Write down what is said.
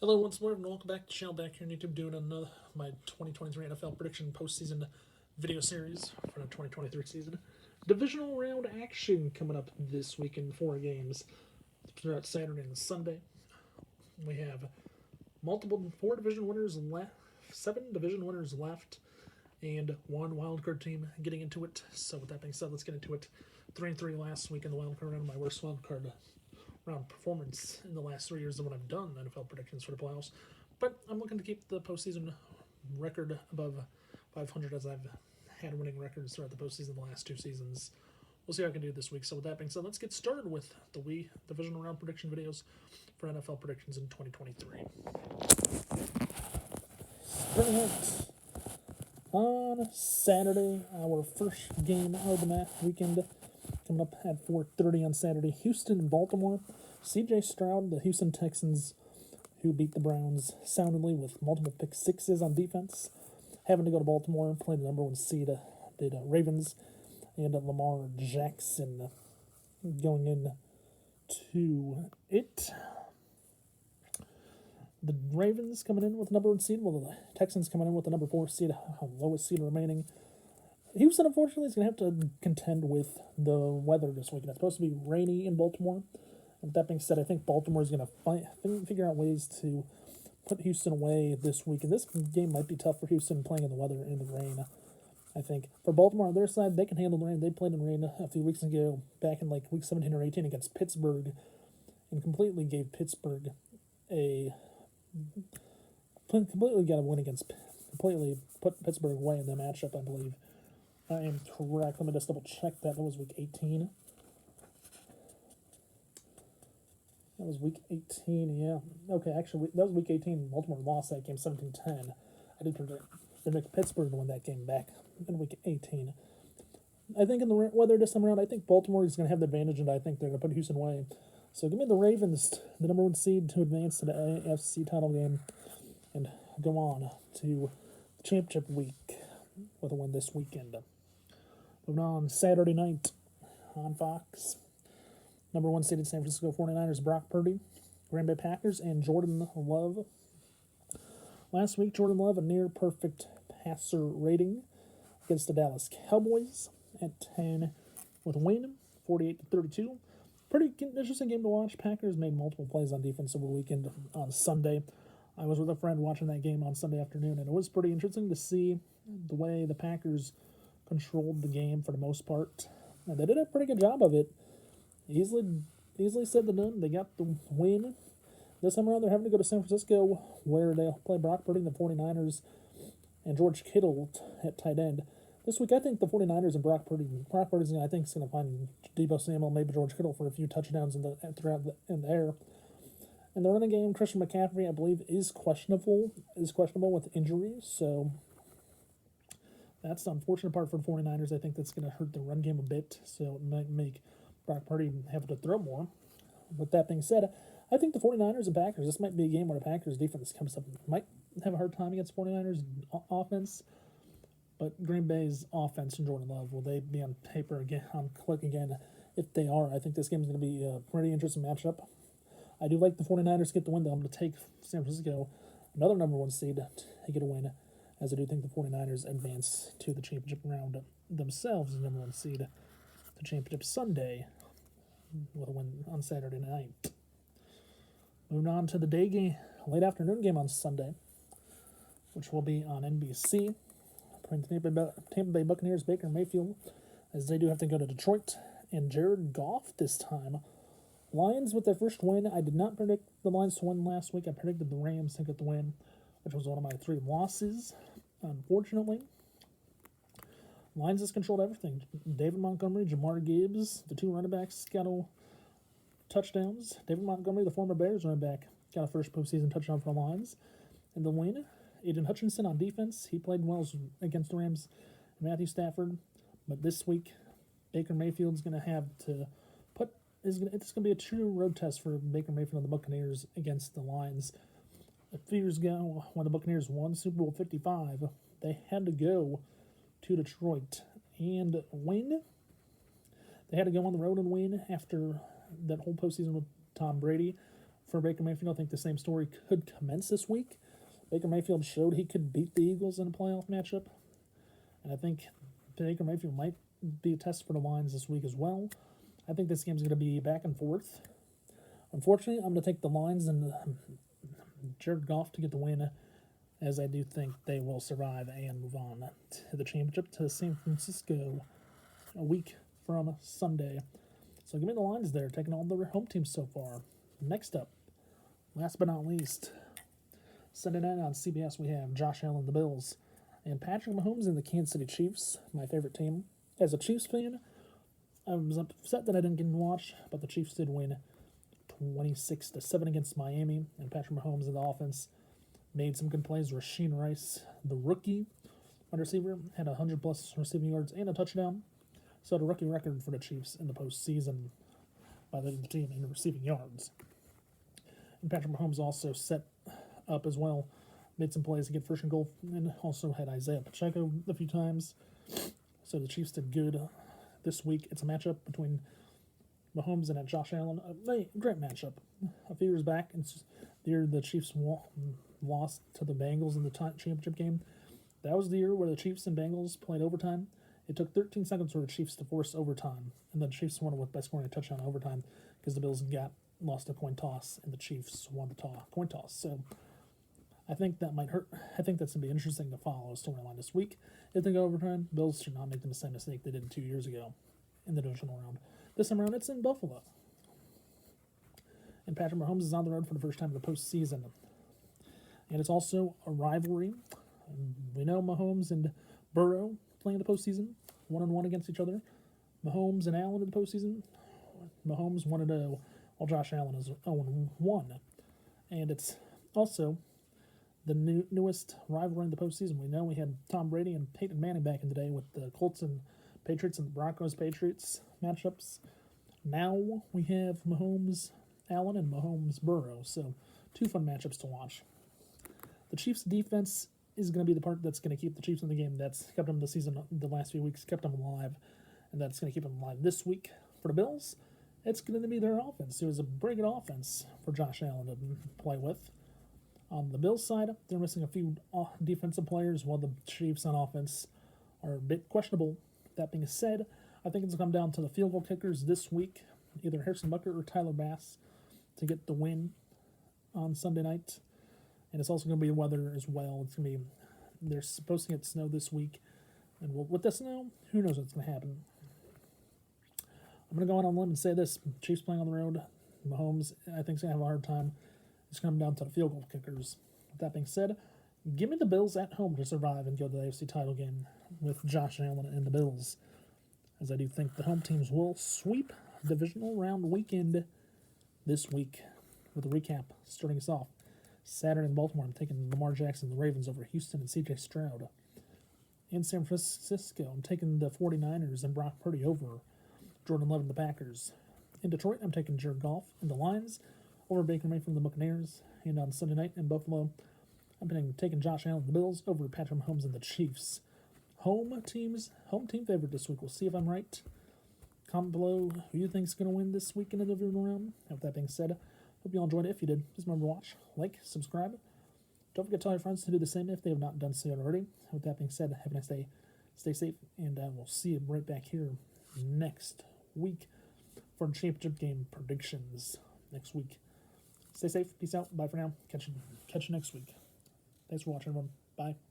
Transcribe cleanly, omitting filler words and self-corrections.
Hello once more, and welcome back to the channel. Back here on YouTube doing another my 2023 NFL prediction postseason video series for the 2023 season. Divisional round action coming up this week in 4 games throughout Saturday and Sunday. We have four division winners left, 7 division winners left, and one wildcard team getting into it. So with that being said, let's get into it. 3-3 last week in the wildcard round. My worst wildcard round performance in the last 3 years of what I've done NFL predictions for the playoffs. But I'm looking to keep the postseason record above 500 as I've had winning records throughout the postseason the last 2 seasons. We'll see how I can do this week. So with that being said, let's get started with the divisional round prediction videos for NFL predictions in 2023. Starting out on Saturday, our first game of the weekend coming up at 4:30 on Saturday. Houston and Baltimore. C.J. Stroud, the Houston Texans, who beat the Browns soundly with multiple pick sixes on defense, having to go to Baltimore and play the number 1 seed, the Ravens, and Lamar Jackson going in to it. The Ravens coming in with the number 1 seed, while the Texans coming in with the number 4 seed, lowest seed remaining. Houston, unfortunately, is going to have to contend with the weather this weekend. It's supposed to be rainy in Baltimore. With that being said, I think Baltimore is going to figure out ways to put Houston away this week. And this game might be tough for Houston playing in the weather in the rain. I think for Baltimore on their side, they can handle the rain. They played in rain a few weeks ago, back in like week 17 or 18 against Pittsburgh, and completely gave Pittsburgh completely got a win against, completely put Pittsburgh away in the matchup, I believe. I am correct. Let me just double check that. That was week 18. That was week 18, yeah. Okay, actually, that was week 18. Baltimore lost that game 17-10. I did predict Pittsburgh to win that game back in week 18. I think in the weather this time around, I think Baltimore is going to have the advantage, and I think they're going to put Houston away. So give me the Ravens, the number 1 seed, to advance to the AFC title game and go on to championship week with a win this weekend. Moving on, Saturday night on Fox. Number 1 seeded San Francisco 49ers, Brock Purdy, Green Bay Packers, and Jordan Love. Last week, Jordan Love, a near-perfect passer rating against the Dallas Cowboys at 10 with a win, 48-32. Pretty interesting game to watch. Packers made multiple plays on defense over the weekend on Sunday. I was with a friend watching that game on Sunday afternoon, and it was pretty interesting to see the way the Packers controlled the game for the most part. And they did a pretty good job of it. Easily said than done. They got the win. This time around, they're having to go to San Francisco, where they'll play Brock Purdy and the 49ers and George Kittle at tight end. This week, I think the 49ers and Brock Purdy's I think, is going to find Deebo Samuel, maybe George Kittle for a few touchdowns in the air. And the running game, Christian McCaffrey, I believe, is questionable with injury. So that's the unfortunate part for the 49ers. I think that's going to hurt the run game a bit. So it might make Brock Purdy have to throw more. With that being said, I think the 49ers and Packers, this might be a game where the Packers defense comes up, might have a hard time against 49ers offense. But Green Bay's offense and Jordan Love, will they be on paper again, on click again? If they are, I think this game is going to be a pretty interesting matchup. I do like the 49ers to get the win, though. I'm going to take San Francisco, another number 1 seed, to get a win, as I do think the 49ers advance to the championship round themselves, the number 1 seed, to championship Sunday with a win on Saturday night. Moving on to the day game, late afternoon game on Sunday, which will be on NBC. Tampa Bay Buccaneers, Baker Mayfield, as they do have to go to Detroit, and Jared Goff this time. Lions with their first win. I did not predict the Lions to win last week. I predicted the Rams to get the win, which was one of my 3 losses, unfortunately. Lions has controlled everything. David Montgomery, Jamar Gibbs, the 2 running backs got touchdowns. David Montgomery, the former Bears running back, got a first postseason touchdown for the Lions. And the win, Aiden Hutchinson on defense. He played well against the Rams and Matthew Stafford. But this week, Baker Mayfield's going to have to it's going to be a true road test for Baker Mayfield and the Buccaneers against the Lions. A few years ago, when the Buccaneers won Super Bowl 55, they had to go to Detroit and win. They had to go on the road and win after that whole postseason with Tom Brady for Baker Mayfield. I think the same story could commence this week. Baker Mayfield showed he could beat the Eagles in a playoff matchup. And I think Baker Mayfield might be a test for the Lions this week as well. I think this game's going to be back and forth. Unfortunately, I'm going to take the Lions and Jared Goff to get the win, as I do think they will survive and move on to the championship to San Francisco a week from Sunday. So give me the Lions there, taking all the home teams so far. Next up, last but not least, Sunday night on CBS, we have Josh Allen, the Bills, and Patrick Mahomes and the Kansas City Chiefs, my favorite team. As a Chiefs fan, I was upset that I didn't get to watch, but the Chiefs did win 26-7 against Miami, and Patrick Mahomes in the offense made some good plays. Rasheed Rice, the rookie wide receiver, had 100-plus receiving yards and a touchdown. So the rookie record for the Chiefs in the postseason by the team in receiving yards. And Patrick Mahomes also set up as well, made some plays to get first and goal, and also had Isaiah Pacheco a few times. So the Chiefs did good this week. It's a matchup between Mahomes and Josh Allen. A great matchup. A few years back, the year the Chiefs lost to the Bengals in the championship game. That was the year where the Chiefs and Bengals played overtime. It took 13 seconds for the Chiefs to force overtime, and the Chiefs won by scoring a touchdown in overtime because the Bills lost a coin toss, and the Chiefs won the coin toss. So I think that might hurt. I think that's going to be interesting to follow storyline this week. If they go overtime, Bills should not make the same mistake they did 2 years ago in the divisional round. This time around, it's in Buffalo. And Patrick Mahomes is on the road for the first time in the postseason. And it's also a rivalry. We know Mahomes and Burrow playing the postseason, 1-1 against each other. Mahomes and Allen in the postseason. Mahomes 1-0, while Josh Allen is 0-1. And it's also the newest rivalry in the postseason. We know we had Tom Brady and Peyton Manning back in the day with the Colts and Patriots and the Broncos-Patriots matchups. Now we have Mahomes-Allen and Mahomes-Burrow. So 2 fun matchups to watch. The Chiefs' defense is going to be the part that's going to keep the Chiefs in the game. That's kept them the last few weeks, kept them alive, and that's going to keep them alive this week. For the Bills, it's going to be their offense. It was a very good offense for Josh Allen to play with. On the Bills side, they're missing a few defensive players, while the Chiefs on offense are a bit questionable. That being said, I think it's going to come down to the field goal kickers this week, either Harrison Butker or Tyler Bass, to get the win on Sunday night. And it's also going to be weather as well. It's going to be, they're supposed to get snow this week. And with the snow, who knows what's going to happen. I'm going to go out on a limb and say this. Chiefs playing on the road. Mahomes, I think, is going to have a hard time. It's going to come down to the field goal kickers. With that being said, give me the Bills at home to survive and go to the AFC title game with Josh Allen and the Bills, as I do think the home teams will sweep divisional round weekend this week. With a recap, starting us off. Saturday in Baltimore, I'm taking Lamar Jackson and the Ravens over Houston and C.J. Stroud. In San Francisco, I'm taking the 49ers and Brock Purdy over Jordan Love and the Packers. In Detroit, I'm taking Jared Goff and the Lions over Baker Mayfield and the Buccaneers. And on Sunday night in Buffalo, I'm taking Josh Allen and the Bills over Patrick Mahomes and the Chiefs. Home team favorite this week. We'll see if I'm right. Comment below who you think is going to win this week in the divisional round. And with that being said, hope you all enjoyed it. If you did, please remember to watch, like, subscribe. Don't forget to tell your friends to do the same if they have not done so already. With that being said, have a nice day. Stay safe, and we'll see you right back here next week for championship game predictions next week. Stay safe. Peace out. Bye for now. Catch you next week. Thanks for watching, everyone. Bye.